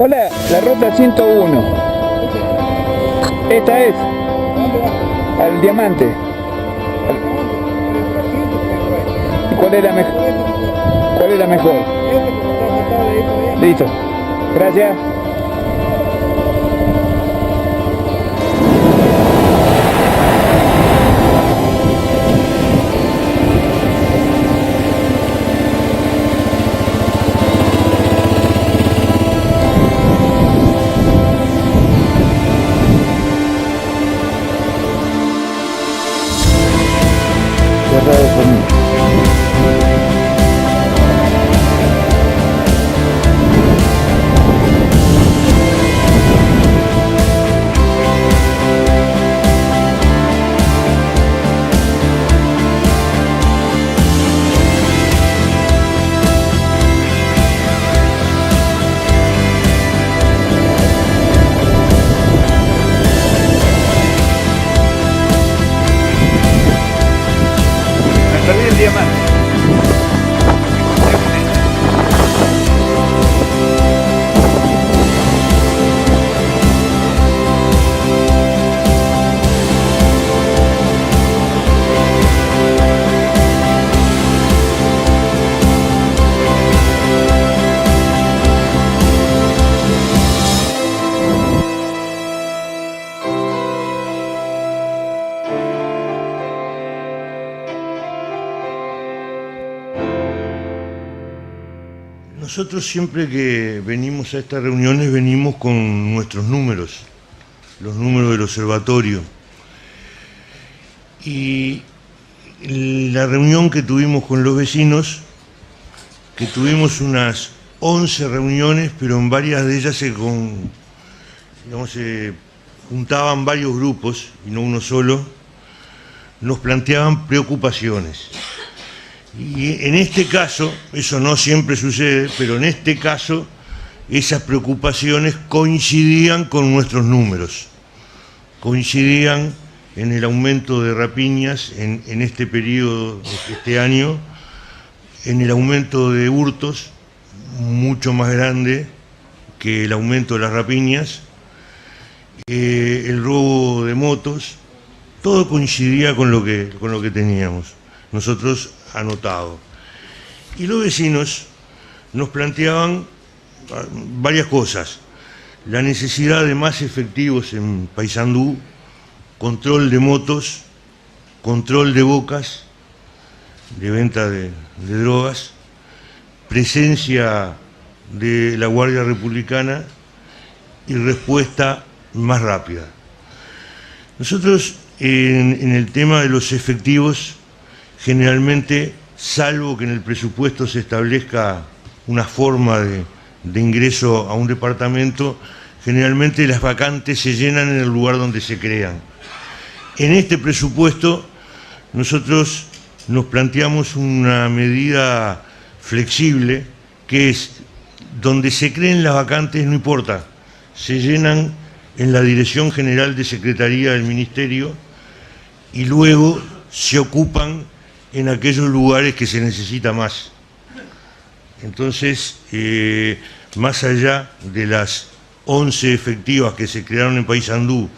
Hola, la ruta 101. Esta es. Al Diamante. ¿Y cuál es la mejor? ¿Cuál es la mejor? Listo. Gracias. Nosotros siempre que venimos a estas reuniones venimos con nuestros números, los números del observatorio. Y la reunión que tuvimos con los vecinos, que tuvimos unas 11 reuniones, pero en varias de ellas se juntaban varios grupos, y no uno solo, nos planteaban preocupaciones. Y en este caso, eso no siempre sucede, pero en este caso, esas preocupaciones coincidían con nuestros números, coincidían en el aumento de rapiñas en este periodo, este año, en el aumento de hurtos, mucho más grande que el aumento de las rapiñas, el robo de motos, todo coincidía con lo que teníamos nosotros anotado. Y los vecinos nos planteaban varias cosas: la necesidad de más efectivos en Paysandú, control de motos, control de bocas, de venta de drogas, presencia de la Guardia Republicana y respuesta más rápida. Nosotros en el tema de los efectivos, generalmente, salvo que en el presupuesto se establezca una forma de ingreso a un departamento, generalmente las vacantes se llenan en el lugar donde se crean. En este presupuesto nosotros nos planteamos una medida flexible, que es donde se creen las vacantes, no importa, se llenan en la Dirección General de Secretaría del Ministerio y luego se ocupan en aquellos lugares que se necesita más. Entonces, más allá de las 11 efectivas que se crearon en Paysandú,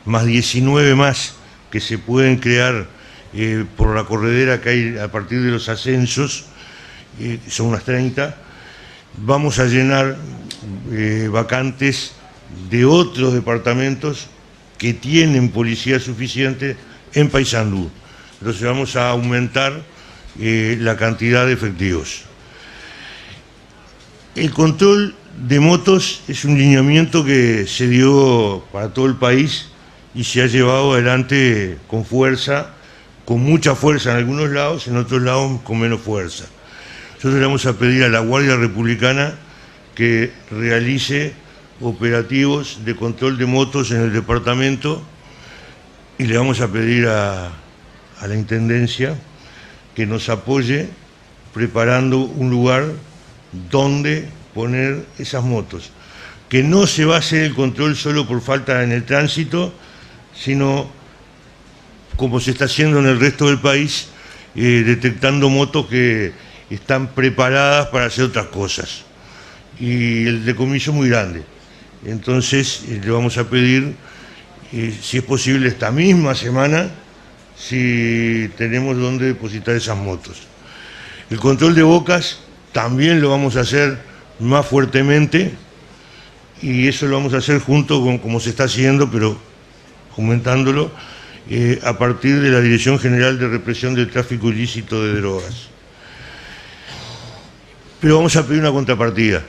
más 19 más que se pueden crear por la corredera que hay a partir de los ascensos, son unas 30, vamos a llenar vacantes de otros departamentos que tienen policía suficiente en Paysandú. Entonces vamos a aumentar la cantidad de efectivos. El control de motos es un lineamiento que se dio para todo el país y se ha llevado adelante con fuerza, con mucha fuerza en algunos lados, en otros lados con menos fuerza. Nosotros le vamos a pedir a la Guardia Republicana que realice operativos de control de motos en el departamento y le vamos a pedir a la Intendencia que nos apoye preparando un lugar donde poner esas motos, que no se va a hacer el control solo por falta en el tránsito, sino como se está haciendo en el resto del país, detectando motos que están preparadas para hacer otras cosas. Y el decomiso es muy grande. Entonces le vamos a pedir, si es posible esta misma semana, si tenemos dónde depositar esas motos. El control de bocas también lo vamos a hacer más fuertemente y eso lo vamos a hacer junto con como se está haciendo, pero aumentándolo, a partir de la Dirección General de Represión del Tráfico Ilícito de Drogas. Pero vamos a pedir una contrapartida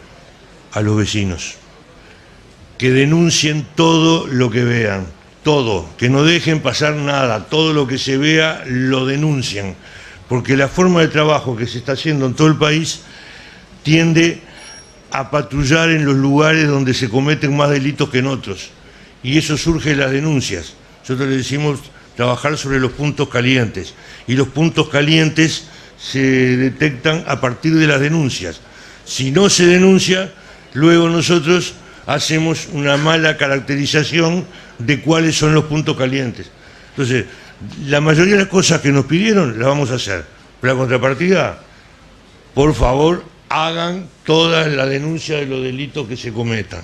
a los vecinos, que denuncien todo lo que vean, todo, que no dejen pasar nada, todo lo que se vea lo denuncian, porque la forma de trabajo que se está haciendo en todo el país tiende a patrullar en los lugares donde se cometen más delitos que en otros, y eso surge de las denuncias. Nosotros le decimos trabajar sobre los puntos calientes, y los puntos calientes se detectan a partir de las denuncias. Si no se denuncia, luego nosotros hacemos una mala caracterización de cuáles son los puntos calientes. Entonces, la mayoría de las cosas que nos pidieron las vamos a hacer. Pero la contrapartida, por favor, hagan toda la denuncia de los delitos que se cometan.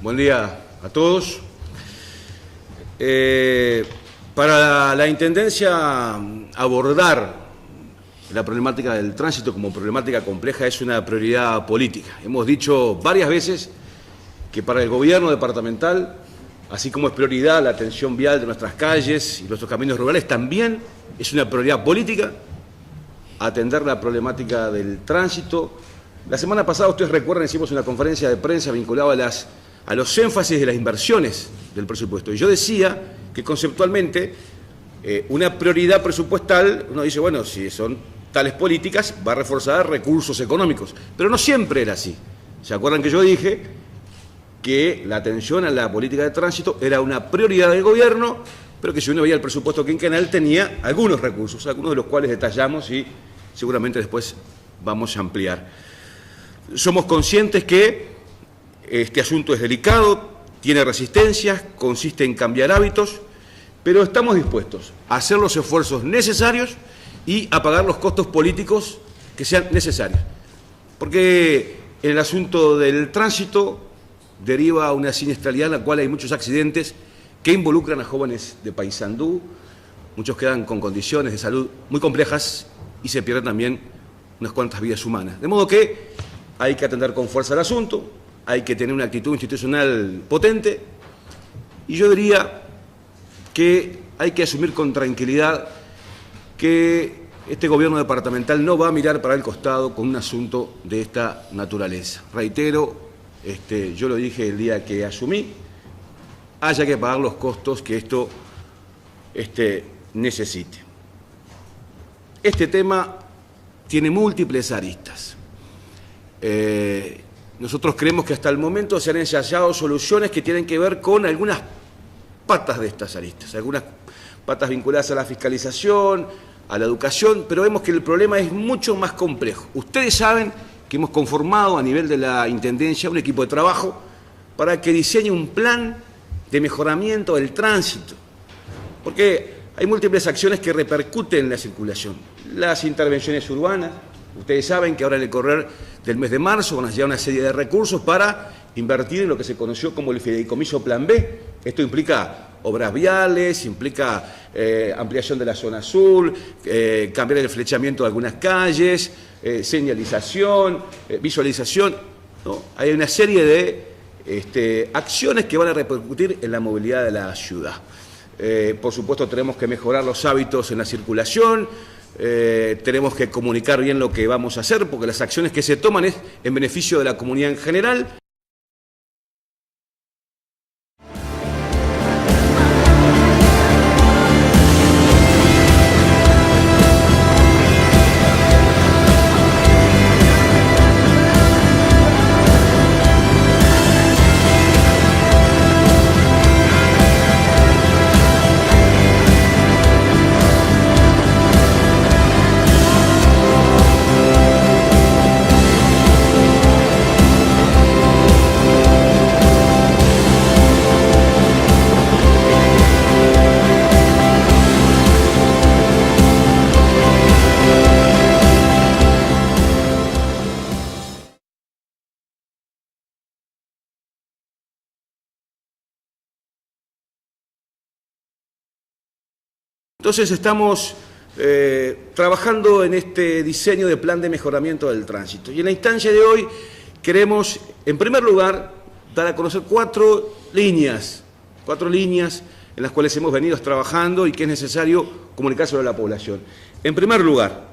Buen día a todos. Para la Intendencia, abordar la problemática del tránsito como problemática compleja es una prioridad política. Hemos dicho varias veces que para el gobierno departamental, así como es prioridad la atención vial de nuestras calles y nuestros caminos rurales, también es una prioridad política atender la problemática del tránsito. La semana pasada, ustedes recuerdan, hicimos una conferencia de prensa vinculada a los énfasis de las inversiones del presupuesto. Y yo decía que conceptualmente una prioridad presupuestal, uno dice, bueno, si son tales políticas, va a reforzar recursos económicos. Pero no siempre era así. ¿Se acuerdan que yo dije que la atención a la política de tránsito era una prioridad del gobierno, pero que si uno veía el presupuesto quinquenal tenía algunos recursos, algunos de los cuales detallamos y seguramente después vamos a ampliar? Somos conscientes que este asunto es delicado, tiene resistencias, consiste en cambiar hábitos, pero estamos dispuestos a hacer los esfuerzos necesarios y a pagar los costos políticos que sean necesarios. Porque en el asunto del tránsito deriva una siniestralidad en la cual hay muchos accidentes que involucran a jóvenes de Paysandú, muchos quedan con condiciones de salud muy complejas y se pierden también unas cuantas vidas humanas. De modo que hay que atender con fuerza el asunto, hay que tener una actitud institucional potente y yo diría que hay que asumir con tranquilidad que este gobierno departamental no va a mirar para el costado con un asunto de esta naturaleza. Reitero, yo lo dije el día que asumí, haya que pagar los costos que esto necesite. este tema tiene múltiples aristas. Nosotros creemos que hasta el momento se han ensayado soluciones que tienen que ver con algunas patas de estas aristas, algunas patas vinculadas a la fiscalización, a la educación, pero vemos que el problema es mucho más complejo. Ustedes saben que hemos conformado a nivel de la Intendencia un equipo de trabajo para que diseñe un plan de mejoramiento del tránsito, porque hay múltiples acciones que repercuten en la circulación. Las intervenciones urbanas, ustedes saben que ahora en el correr del mes de marzo van a llegar una serie de recursos para invertir en lo que se conoció como el fideicomiso Plan B. Esto implica obras viales, implica ampliación de la zona azul, cambiar el flechamiento de algunas calles, señalización, visualización, ¿no? Hay una serie de acciones que van a repercutir en la movilidad de la ciudad. Por supuesto, tenemos que mejorar los hábitos en la circulación, tenemos que comunicar bien lo que vamos a hacer, porque las acciones que se toman es en beneficio de la comunidad en general. Entonces estamos trabajando en este diseño de plan de mejoramiento del tránsito. Y en la instancia de hoy queremos, en primer lugar, dar a conocer cuatro líneas en las cuales hemos venido trabajando y que es necesario comunicárselo a la población. En primer lugar,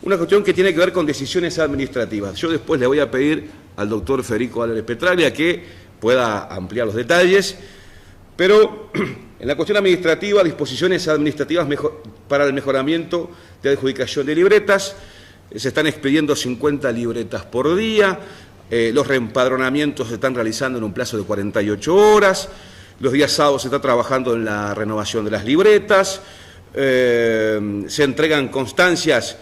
una cuestión que tiene que ver con decisiones administrativas. Yo después le voy a pedir al doctor Federico Álvarez Petraglia que pueda ampliar los detalles, pero en la cuestión administrativa, disposiciones administrativas para el mejoramiento de adjudicación de libretas, se están expidiendo 50 libretas por día, los reempadronamientos se están realizando en un plazo de 48 horas, los días sábados se está trabajando en la renovación de las libretas, se entregan constancias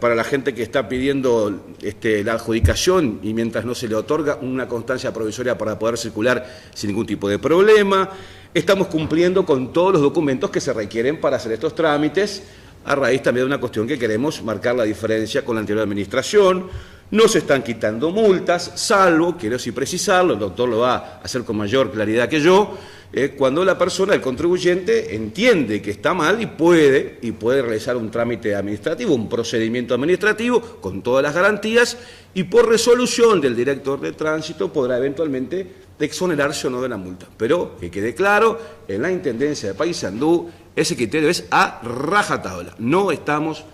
para la gente que está pidiendo la adjudicación y mientras no se le otorga una constancia provisoria para poder circular sin ningún tipo de problema. Estamos cumpliendo con todos los documentos que se requieren para hacer estos trámites, a raíz también de una cuestión que queremos marcar la diferencia con la anterior administración. No se están quitando multas, salvo, quiero sí precisarlo, el doctor lo va a hacer con mayor claridad que yo, cuando la persona, el contribuyente, entiende que está mal y puede realizar un trámite administrativo, un procedimiento administrativo con todas las garantías y por resolución del director de tránsito podrá eventualmente exonerarse o no de la multa. Pero que quede claro, en la Intendencia de Paysandú ese criterio es a rajatabla. No estamos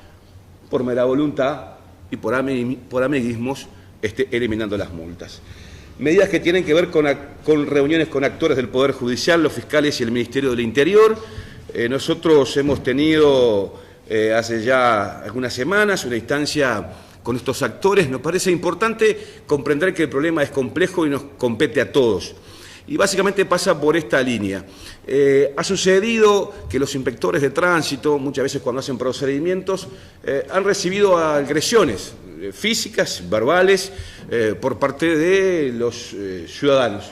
por mera voluntad y por amiguismos eliminando las multas. Medidas que tienen que ver con reuniones con actores del Poder Judicial, los fiscales y el Ministerio del Interior. Nosotros hemos tenido hace ya algunas semanas una instancia con estos actores. Nos parece importante comprender que el problema es complejo y nos compete a todos. Y básicamente pasa por esta línea. Ha sucedido que los inspectores de tránsito, muchas veces cuando hacen procedimientos, han recibido agresiones físicas, verbales, por parte de los ciudadanos.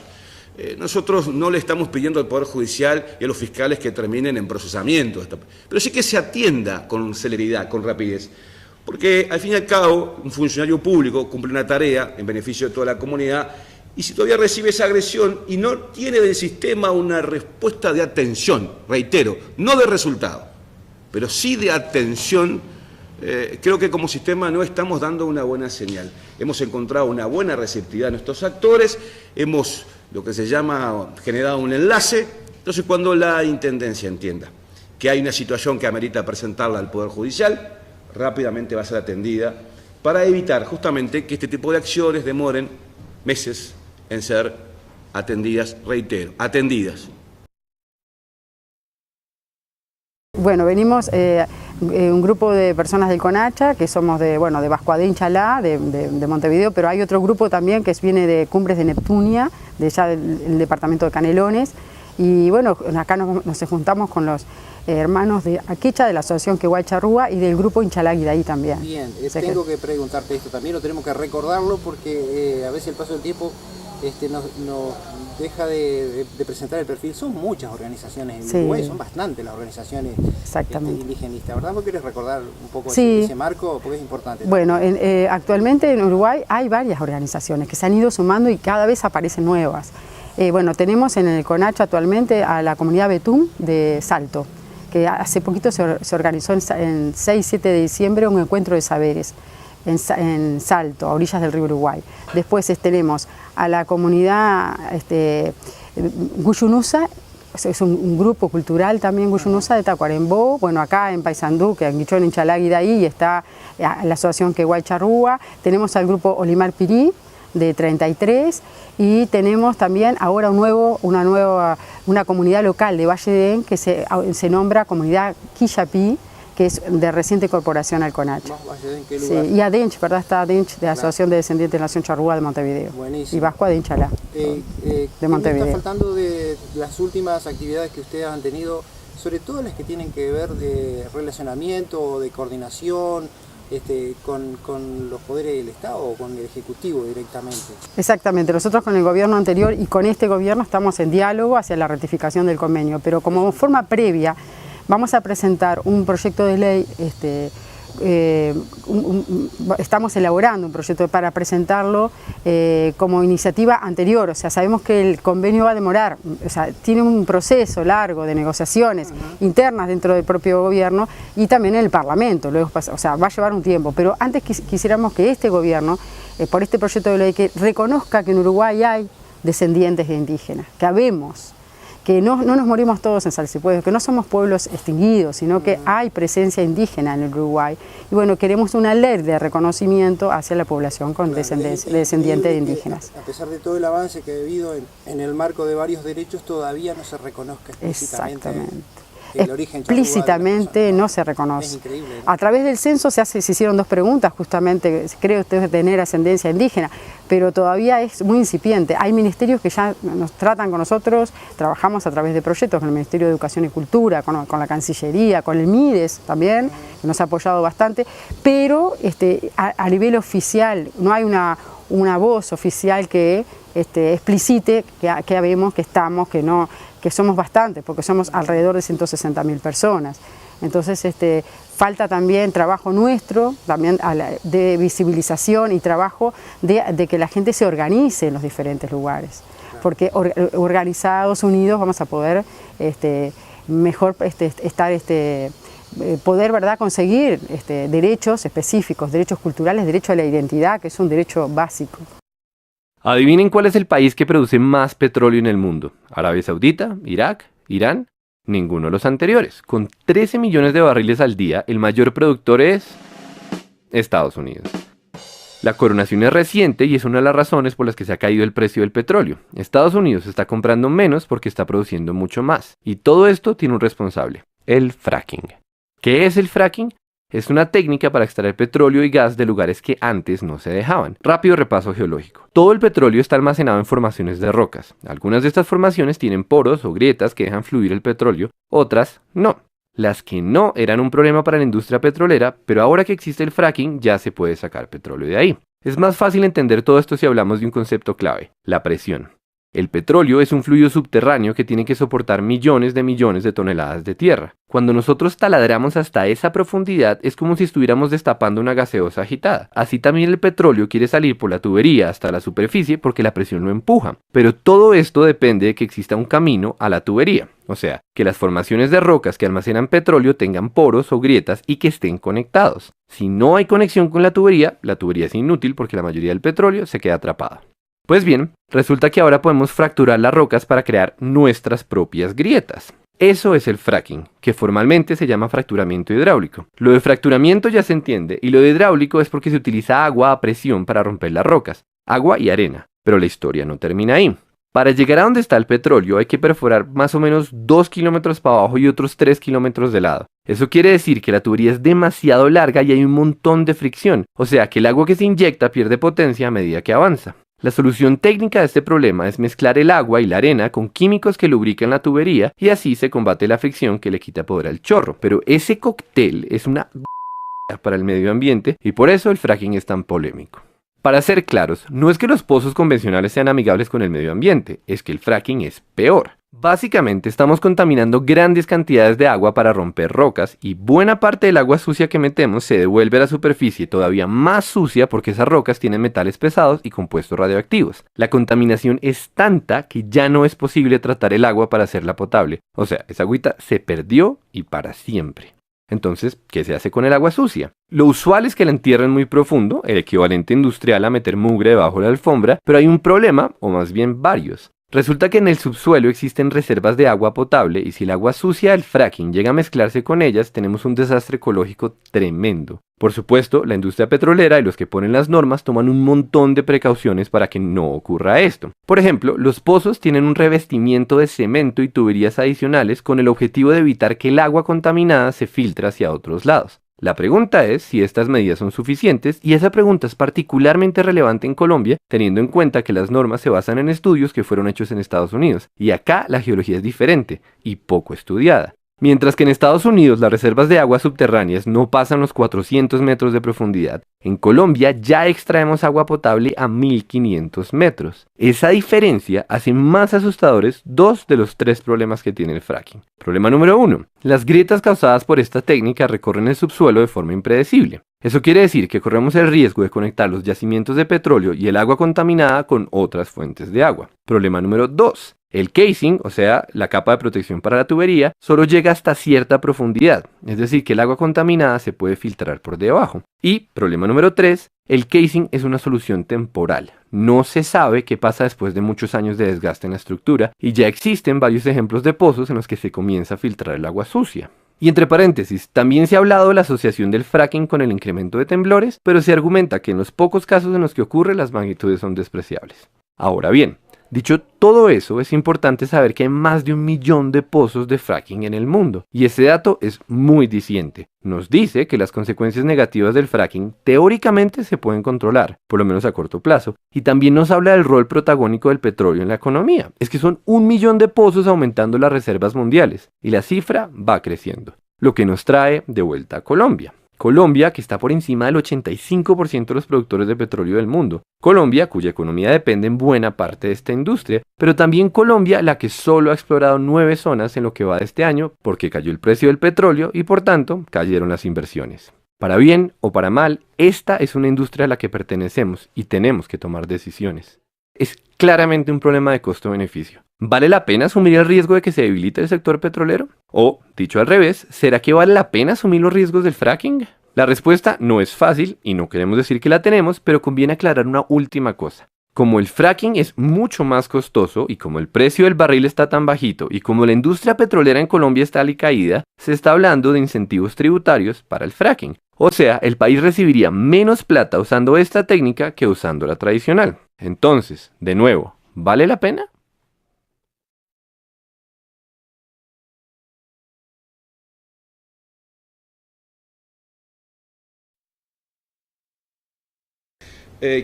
Nosotros no le estamos pidiendo al Poder Judicial y a los fiscales que terminen en procesamiento, pero sí que se atienda con celeridad, con rapidez. Porque al fin y al cabo, un funcionario público cumple una tarea en beneficio de toda la comunidad y si todavía recibe esa agresión y no tiene del sistema una respuesta de atención, reitero, no de resultado, pero sí de atención, creo que como sistema no estamos dando una buena señal. Hemos encontrado una buena receptividad en estos actores, hemos, lo que se llama, generado un enlace. Entonces, cuando la Intendencia entienda que hay una situación que amerita presentarla al Poder Judicial, rápidamente va a ser atendida para evitar justamente que este tipo de acciones demoren meses en ser atendidas, reitero, atendidas. Bueno, venimos un grupo de personas del CONACHA, que somos de Vascuadén, Inchalá, de Montevideo, pero hay otro grupo también que viene de Cumbres de Neptunia, de allá del departamento de Canelones, y bueno, acá nos juntamos con los hermanos de Aquicha, de la asociación Quehuay Charrúa y del grupo Inchalá Guidaí también. Bien, tengo que preguntarte esto también, lo tenemos que recordarlo porque a veces el paso del tiempo nos deja de presentar el perfil. Son muchas organizaciones en Uruguay, son bastantes las organizaciones indigenistas, ¿verdad? ¿Vos querés recordar un poco ese marco? Porque es importante. Bueno, actualmente en Uruguay hay varias organizaciones que se han ido sumando y cada vez aparecen nuevas. Bueno, tenemos en el CONACHA actualmente a la comunidad Betún de Salto, que hace poquito se organizó en 6-7 de diciembre un encuentro de saberes en Salto, a orillas del río Uruguay. Después tenemos a la comunidad Guyunusa, es un grupo cultural también Guyunusa de Tacuarembó. Bueno, acá en Paysandú, que en Guichón, Inchalá, Guidaí, está la asociación Quehuay Charrúa. Tenemos al grupo Olimar Pirí de 33 y tenemos también ahora una comunidad local de Valle de En que se nombra comunidad Quillapí, que es de reciente incorporación al CONACHA. Sí, y Adench, ¿verdad? Está Adench, de la Asociación de Descendientes de la Nación Charrúa de Montevideo. Buenísimo. Y Vasco de Inchalá, de Montevideo. ¿Qué está faltando de las últimas actividades que ustedes han tenido, sobre todo las que tienen que ver de relacionamiento o de coordinación con los poderes del Estado o con el Ejecutivo directamente? Exactamente, nosotros con el gobierno anterior y con este gobierno estamos en diálogo hacia la ratificación del convenio, pero como forma previa vamos a presentar un proyecto de ley, estamos elaborando un proyecto para presentarlo como iniciativa anterior, o sea, sabemos que el convenio va a demorar, o sea, tiene un proceso largo de negociaciones internas dentro del propio gobierno y también en el Parlamento, luego, o sea, va a llevar un tiempo, pero antes quisiéramos que este gobierno, por este proyecto de ley, que reconozca que en Uruguay hay descendientes de indígenas, que habemos, que no nos morimos todos en Salsipuedo, que no somos pueblos extinguidos, sino que hay presencia indígena en el Uruguay. Y bueno, queremos una ley de reconocimiento hacia la población con descendientes de indígenas. A pesar de todo el avance que ha habido en el marco de varios derechos, todavía no se reconozca explícitamente. Exactamente. El origen explícitamente no se reconoce. Es increíble, ¿no? A través del censo se hicieron dos preguntas, justamente, cree usted tener ascendencia indígena, pero todavía es muy incipiente. Hay ministerios que ya nos tratan con nosotros, trabajamos a través de proyectos con el Ministerio de Educación y Cultura, con la Cancillería, con el MIDES también, que nos ha apoyado bastante, pero a nivel oficial no hay una voz oficial que explicite que habemos, que estamos, que somos bastantes, porque somos alrededor de 160.000 personas. Entonces falta también trabajo nuestro, también de visibilización y trabajo de que la gente se organice en los diferentes lugares, porque organizados, unidos, vamos a poder mejor poder, ¿verdad?, conseguir derechos específicos, derechos culturales, derecho a la identidad, que es un derecho básico. Adivinen cuál es el país que produce más petróleo en el mundo. ¿Arabia Saudita? ¿Irak? ¿Irán? Ninguno de los anteriores. Con 13 millones de barriles al día, el mayor productor es Estados Unidos. La coronación es reciente y es una de las razones por las que se ha caído el precio del petróleo. Estados Unidos está comprando menos porque está produciendo mucho más. Y todo esto tiene un responsable: el fracking. ¿Qué es el fracking? Es una técnica para extraer petróleo y gas de lugares que antes no se dejaban. Rápido repaso geológico. Todo el petróleo está almacenado en formaciones de rocas. Algunas de estas formaciones tienen poros o grietas que dejan fluir el petróleo, otras no. Las que no eran un problema para la industria petrolera, pero ahora que existe el fracking ya se puede sacar petróleo de ahí. Es más fácil entender todo esto si hablamos de un concepto clave: la presión. El petróleo es un fluido subterráneo que tiene que soportar millones de toneladas de tierra. Cuando nosotros taladramos hasta esa profundidad es como si estuviéramos destapando una gaseosa agitada. Así también el petróleo quiere salir por la tubería hasta la superficie porque la presión lo empuja. Pero todo esto depende de que exista un camino a la tubería. O sea, que las formaciones de rocas que almacenan petróleo tengan poros o grietas y que estén conectados. Si no hay conexión con la tubería es inútil porque la mayoría del petróleo se queda atrapada. Pues bien, resulta que ahora podemos fracturar las rocas para crear nuestras propias grietas. Eso es el fracking, que formalmente se llama fracturamiento hidráulico. Lo de fracturamiento ya se entiende, y lo de hidráulico es porque se utiliza agua a presión para romper las rocas, agua y arena. Pero la historia no termina ahí. Para llegar a donde está el petróleo hay que perforar más o menos 2 kilómetros para abajo y otros 3 kilómetros de lado. Eso quiere decir que la tubería es demasiado larga y hay un montón de fricción, o sea que el agua que se inyecta pierde potencia a medida que avanza. La solución técnica de este problema es mezclar el agua y la arena con químicos que lubrican la tubería y así se combate la fricción que le quita poder al chorro. Pero ese cóctel es una para el medio ambiente y por eso el fracking es tan polémico. Para ser claros, no es que los pozos convencionales sean amigables con el medio ambiente, es que el fracking es peor. Básicamente estamos contaminando grandes cantidades de agua para romper rocas y buena parte del agua sucia que metemos se devuelve a la superficie todavía más sucia porque esas rocas tienen metales pesados y compuestos radioactivos. La contaminación es tanta que ya no es posible tratar el agua para hacerla potable. O sea, esa agüita se perdió y para siempre. Entonces, ¿qué se hace con el agua sucia? Lo usual es que la entierren muy profundo, el equivalente industrial a meter mugre debajo de la alfombra, pero hay un problema, o más bien varios. Resulta que en el subsuelo existen reservas de agua potable y si el agua sucia del fracking llega a mezclarse con ellas, tenemos un desastre ecológico tremendo. Por supuesto, la industria petrolera y los que ponen las normas toman un montón de precauciones para que no ocurra esto. Por ejemplo, los pozos tienen un revestimiento de cemento y tuberías adicionales con el objetivo de evitar que el agua contaminada se filtre hacia otros lados. La pregunta es si estas medidas son suficientes y esa pregunta es particularmente relevante en Colombia teniendo en cuenta que las normas se basan en estudios que fueron hechos en Estados Unidos y acá la geología es diferente y poco estudiada. Mientras que en Estados Unidos las reservas de aguas subterráneas no pasan los 400 metros de profundidad, en Colombia ya extraemos agua potable a 1500 metros. Esa diferencia hace más asustadores dos de los tres problemas que tiene el fracking. Problema número 1. Las grietas causadas por esta técnica recorren el subsuelo de forma impredecible. Eso quiere decir que corremos el riesgo de conectar los yacimientos de petróleo y el agua contaminada con otras fuentes de agua. Problema número 2. El casing, o sea, la capa de protección para la tubería, solo llega hasta cierta profundidad, es decir, que el agua contaminada se puede filtrar por debajo. Y, problema número 3, el casing es una solución temporal. No se sabe qué pasa después de muchos años de desgaste en la estructura y ya existen varios ejemplos de pozos en los que se comienza a filtrar el agua sucia. Y entre paréntesis, también se ha hablado de la asociación del fracking con el incremento de temblores, pero se argumenta que en los pocos casos en los que ocurre las magnitudes son despreciables. Ahora bien, dicho todo eso, es importante saber que hay más de 1 millón de pozos de fracking en el mundo, y ese dato es muy diciente. Nos dice que las consecuencias negativas del fracking teóricamente se pueden controlar, por lo menos a corto plazo, y también nos habla del rol protagónico del petróleo en la economía. Es que son 1 millón de pozos aumentando las reservas mundiales, y la cifra va creciendo, lo que nos trae de vuelta a Colombia. Colombia, que está por encima del 85% de los productores de petróleo del mundo. Colombia, cuya economía depende en buena parte de esta industria, pero también Colombia, la que solo ha explorado 9 zonas en lo que va de este año porque cayó el precio del petróleo y por tanto cayeron las inversiones. Para bien o para mal, esta es una industria a la que pertenecemos y tenemos que tomar decisiones. Es claramente un problema de costo-beneficio. ¿Vale la pena asumir el riesgo de que se debilite el sector petrolero? O, dicho al revés, ¿será que vale la pena asumir los riesgos del fracking? La respuesta no es fácil y no queremos decir que la tenemos, pero conviene aclarar una última cosa. Como el fracking es mucho más costoso y como el precio del barril está tan bajito y como la industria petrolera en Colombia está alicaída, se está hablando de incentivos tributarios para el fracking. O sea, el país recibiría menos plata usando esta técnica que usando la tradicional. Entonces, de nuevo, ¿vale la pena?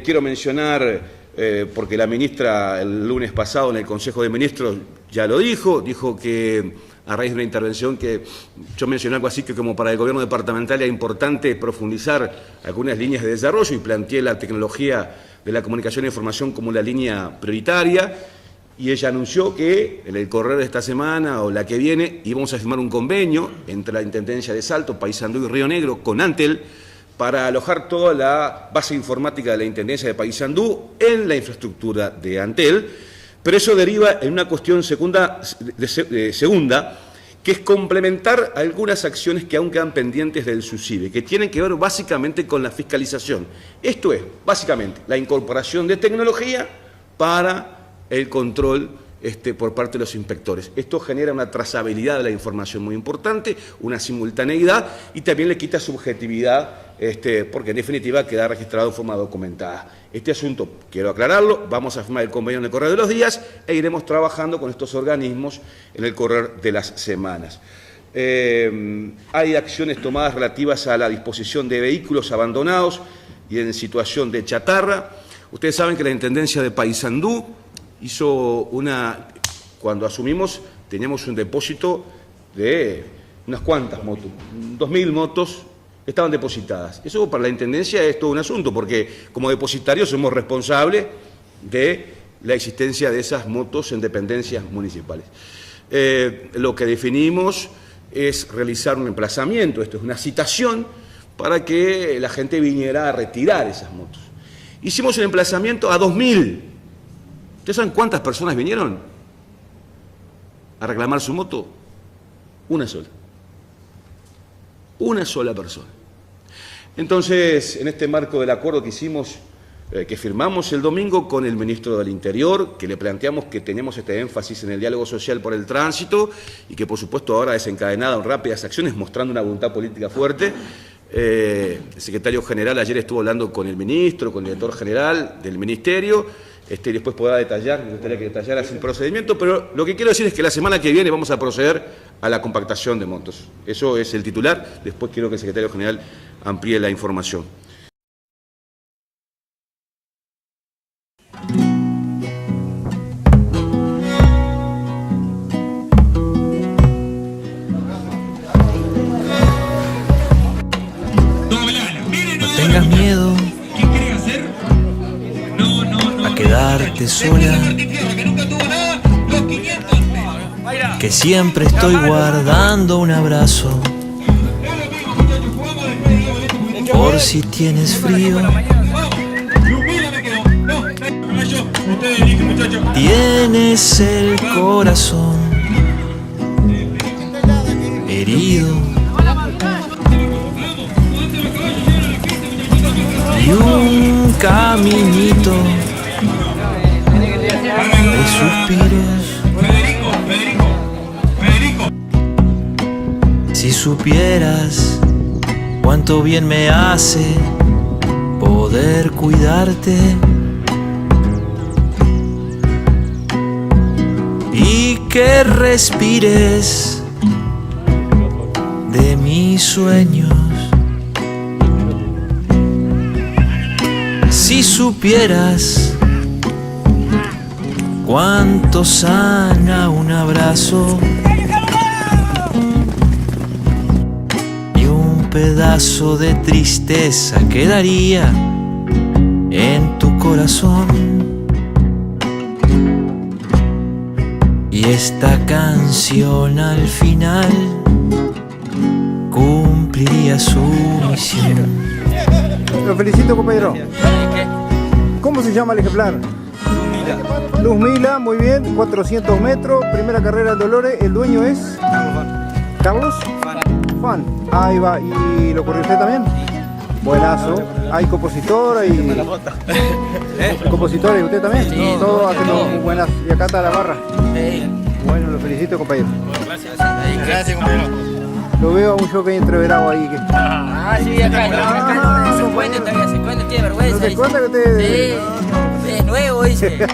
Quiero mencionar, porque la ministra el lunes pasado en el Consejo de Ministros ya lo dijo que a raíz de una intervención que yo mencioné algo así que como para el gobierno departamental era importante profundizar algunas líneas de desarrollo y planteé la tecnología de la comunicación e información como la línea prioritaria y ella anunció que en el correr de esta semana o la que viene íbamos a firmar un convenio entre la Intendencia de Salto, Paysandú y Río Negro con Antel para alojar toda la base informática de la Intendencia de Paysandú en la infraestructura de Antel, pero eso deriva en una cuestión segunda, que es complementar algunas acciones que aún quedan pendientes del SUSIBE, que tienen que ver básicamente con la fiscalización. Esto es, básicamente, la incorporación de tecnología para el control por parte de los inspectores. Esto genera una trazabilidad de la información muy importante, una simultaneidad y también le quita subjetividad porque en definitiva queda registrado en forma documentada. Este asunto, quiero aclararlo, vamos a firmar el convenio en el correr de los días e iremos trabajando con estos organismos en el correr de las semanas. Hay acciones tomadas relativas a la disposición de vehículos abandonados y en situación de chatarra. Ustedes saben que la Intendencia de Paysandú hizo cuando asumimos teníamos un depósito de unas cuantas motos, 2.000 motos estaban depositadas. Eso para la Intendencia es todo un asunto, porque como depositarios somos responsables de la existencia de esas motos en dependencias municipales. Lo que definimos es realizar un emplazamiento, esto es una citación, para que la gente viniera a retirar esas motos. Hicimos el emplazamiento a 2.000. ¿Ustedes saben cuántas personas vinieron a reclamar su moto? Una sola. Una sola persona. Entonces, en este marco del acuerdo que hicimos, que firmamos el domingo con el ministro del Interior, que le planteamos que tenemos este énfasis en el diálogo social por el tránsito y que, por supuesto, ahora desencadenada en rápidas acciones, mostrando una voluntad política fuerte. El secretario general ayer estuvo hablando con el ministro, con el director general del ministerio, y después podrá detallar, me gustaría que detallara el procedimiento, pero lo que quiero decir es que la semana que viene vamos a proceder a la compactación de montos. Eso es el titular, después quiero que el secretario general amplíe la información. No tengas miedo a quedarte sola, que siempre estoy guardando un abrazo por si tienes frío. Tienes el corazón herido y un caminito de suspiros. Si supieras cuánto bien me hace poder cuidarte y que respires de mis sueños. Si supieras cuánto sana un abrazo y un pedazo de tristeza quedaría en tu corazón. Y esta canción al final cumpliría su misión. Lo felicito, compañero. ¿Cómo se llama el ejemplar? Luz Mila, muy bien, 400 metros, primera carrera en Dolores. ¿El dueño es? ¿Carlos? Fan. Ahí va. ¿Y lo corrió usted también? Buenazo. ¿Hay compositora y...? ¿Compositora y usted también? Sí, todo haciendo muy buenas. Y acá está la barra. Bueno, lo felicito, compañero. Gracias, compañero. Lo veo a un jockey entreverado ahí. Sí, acá se cuenta todavía, se cuenta, tiene vergüenza. ¿No se cuenta que usted...? Sí, es nuevo, dice.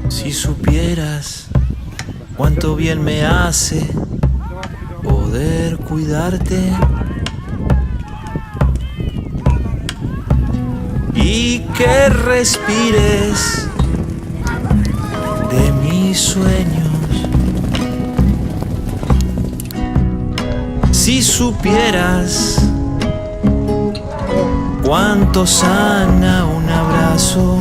Si supieras cuánto bien me hace poder cuidarte y que respires de mis sueños. Si supieras cuánto sana un abrazo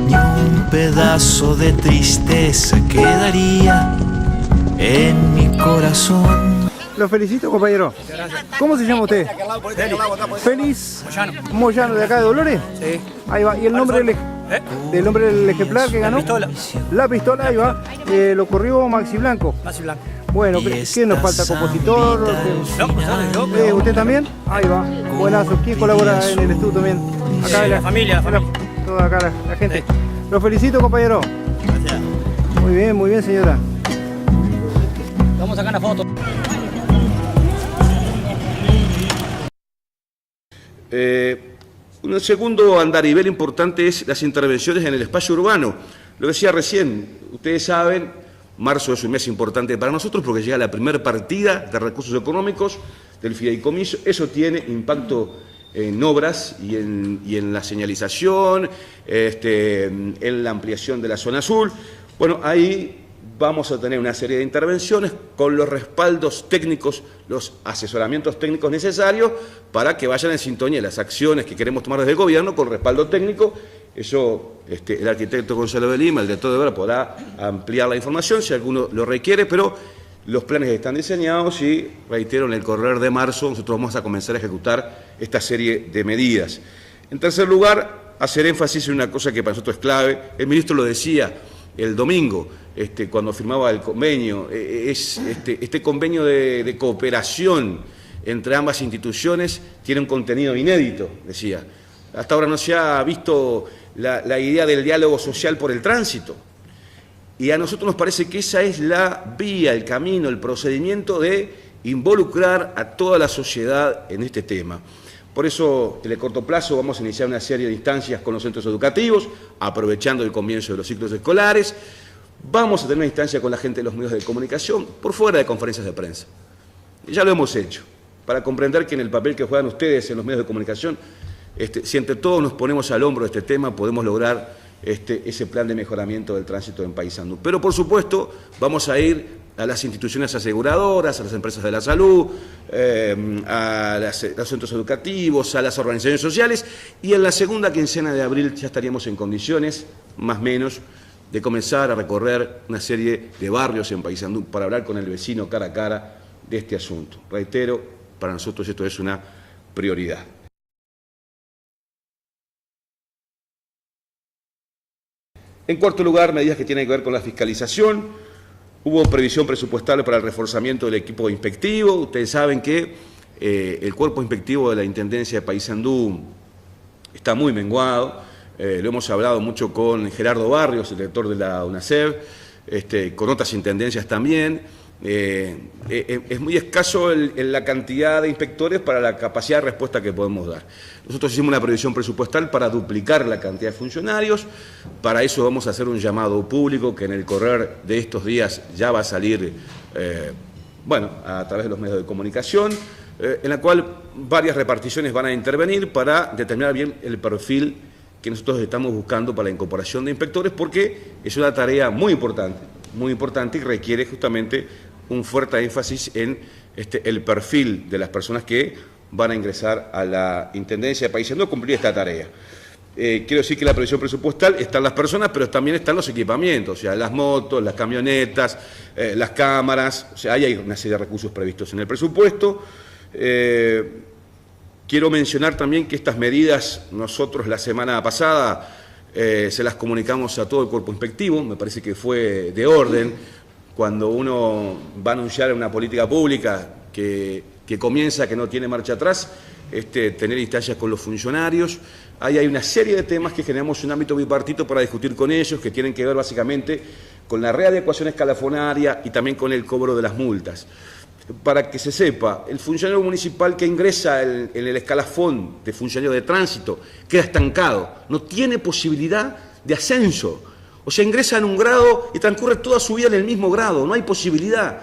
y un pedazo de tristeza quedaría en mi corazón. Lo felicito, compañero. ¿Cómo se llama usted? Félix Moyano, de acá de Dolores. Sí. Ahí va. ¿Y el nombre del nombre del ejemplar que ganó? Pistola. La pistola, ahí va. Lo corrió Maxi Blanco. Maxi Blanco. Bueno, ¿quién nos falta? ¿Compositor? No, ¿Usted también? Ahí va. Buenazo. ¿Quién colabora en el estudio también? Acá de la familia. Toda acá la gente. Lo felicito, compañero. Gracias. Muy bien, señora. Vamos a sacar una foto. Un segundo andarivel importante es las intervenciones en el espacio urbano. Lo decía recién, ustedes saben, marzo es un mes importante para nosotros porque llega la primera partida de recursos económicos del fideicomiso. Eso tiene impacto en obras y en la señalización, en la ampliación de la zona azul. Bueno, ahí vamos a tener una serie de intervenciones con los respaldos técnicos, los asesoramientos técnicos necesarios para que vayan en sintonía las acciones que queremos tomar desde el gobierno con respaldo técnico. Eso el arquitecto Gonzalo de Lima, el director de obra, podrá ampliar la información si alguno lo requiere, pero los planes están diseñados y, reitero, en el correr de marzo nosotros vamos a comenzar a ejecutar esta serie de medidas. En tercer lugar, hacer énfasis en una cosa que para nosotros es clave. El ministro lo decía el domingo, cuando firmaba el convenio, este convenio de cooperación entre ambas instituciones tiene un contenido inédito, decía. Hasta ahora no se ha visto la idea del diálogo social por el tránsito. Y a nosotros nos parece que esa es la vía, el camino, el procedimiento de involucrar a toda la sociedad en este tema. Por eso, en el corto plazo, vamos a iniciar una serie de instancias con los centros educativos, aprovechando el comienzo de los ciclos escolares. Vamos a tener una instancia con la gente de los medios de comunicación, por fuera de conferencias de prensa. Y ya lo hemos hecho, para comprender que en el papel que juegan ustedes en los medios de comunicación, si entre todos nos ponemos al hombro de este tema, podemos lograr ese plan de mejoramiento del tránsito en Paysandú. Pero, por supuesto, vamos a ir a las instituciones aseguradoras, a las empresas de la salud, a los centros educativos, a las organizaciones sociales, y en la segunda quincena de abril ya estaríamos en condiciones, más o menos, de comenzar a recorrer una serie de barrios en Paysandú para hablar con el vecino cara a cara de este asunto. Reitero, para nosotros esto es una prioridad. En cuarto lugar, medidas que tienen que ver con la fiscalización. Hubo previsión presupuestal para el reforzamiento del equipo inspectivo. Ustedes saben que el cuerpo inspectivo de la Intendencia de Paysandú está muy menguado. Lo hemos hablado mucho con Gerardo Barrios, el director de la UNACEB, con otras intendencias también. Es muy escaso la cantidad de inspectores para la capacidad de respuesta que podemos dar. Nosotros hicimos una previsión presupuestal para duplicar la cantidad de funcionarios. Para eso vamos a hacer un llamado público que en el correr de estos días ya va a salir, a través de los medios de comunicación, en la cual varias reparticiones van a intervenir para determinar bien el perfil que nosotros estamos buscando para la incorporación de inspectores, porque es una tarea muy importante y requiere justamente un fuerte énfasis en el perfil de las personas que van a ingresar a la Intendencia de Paysandú a cumplir esta tarea. Quiero decir que la previsión presupuestal están las personas, pero también están los equipamientos, o sea, las motos, las camionetas, las cámaras, o sea, ahí hay una serie de recursos previstos en el presupuesto. Quiero mencionar también que estas medidas nosotros la semana pasada se las comunicamos a todo el cuerpo inspectivo. Me parece que fue de orden cuando uno va a anunciar una política pública que comienza, que no tiene marcha atrás, tener instancias con los funcionarios. Ahí hay una serie de temas que generamos un ámbito bipartito para discutir con ellos, que tienen que ver básicamente con la readecuación escalafonaria y también con el cobro de las multas. Para que se sepa, el funcionario municipal que ingresa en el escalafón de funcionario de tránsito queda estancado, no tiene posibilidad de ascenso. O sea, ingresa en un grado y transcurre toda su vida en el mismo grado, no hay posibilidad.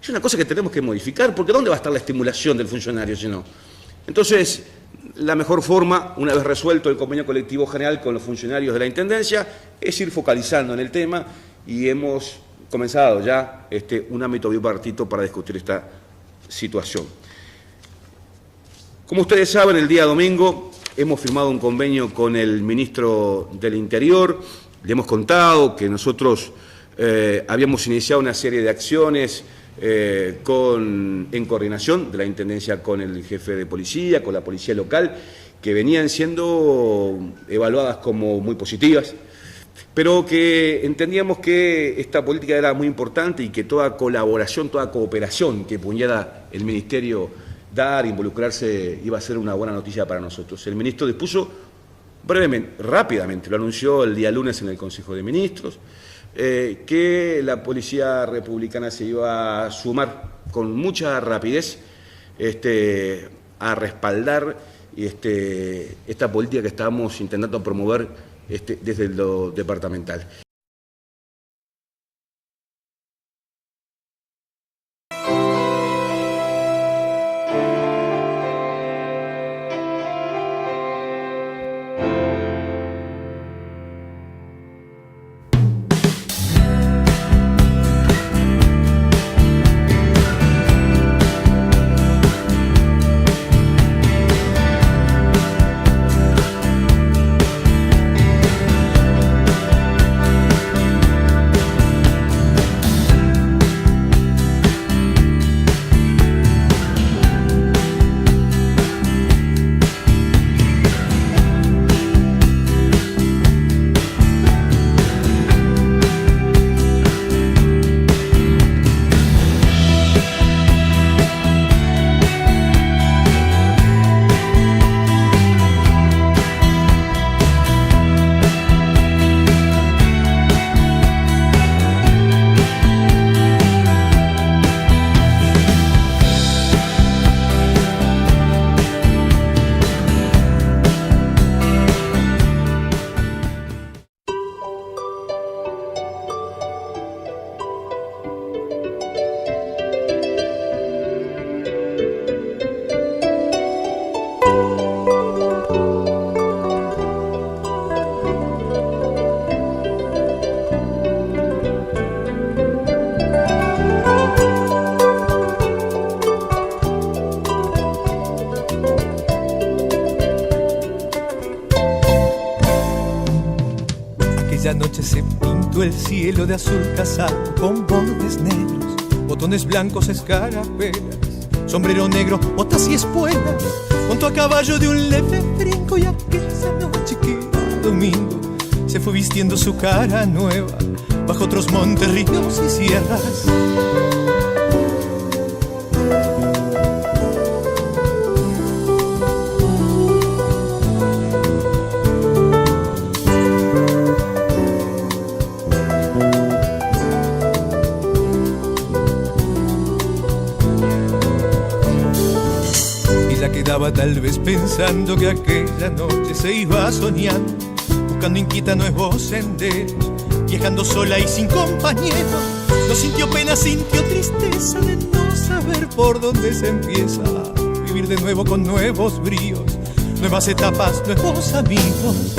Es una cosa que tenemos que modificar, porque ¿dónde va a estar la estimulación del funcionario si no? Entonces, la mejor forma, una vez resuelto el convenio colectivo general con los funcionarios de la Intendencia, es ir focalizando en el tema, y hemos comenzado ya un ámbito bipartito para discutir esta situación. Como ustedes saben, el día domingo hemos firmado un convenio con el ministro del Interior. Le hemos contado que nosotros habíamos iniciado una serie de acciones en coordinación de la Intendencia con el jefe de policía, con la policía local, que venían siendo evaluadas como muy positivas, pero que entendíamos que esta política era muy importante y que toda colaboración, toda cooperación que pudiera el Ministerio dar, involucrarse, iba a ser una buena noticia para nosotros. El ministro dispuso brevemente, rápidamente, lo anunció el día lunes en el Consejo de Ministros, que la Policía Republicana se iba a sumar con mucha rapidez a respaldar esta política que estábamos intentando promover desde lo departamental. Aquella noche se pintó el cielo de azul casado con bordes negros, botones blancos, escarapelas, sombrero negro, botas y espuelas, montó a caballo de un leve brinco y aquella noche que era domingo se fue vistiendo su cara nueva bajo otros montes, ríos y sierras. Quedaba tal vez pensando que aquella noche se iba soñando, buscando inquieta nuevos senderos, viajando sola y sin compañero. No sintió pena, sintió tristeza de no saber por dónde se empieza a vivir de nuevo con nuevos bríos, nuevas etapas, nuevos amigos.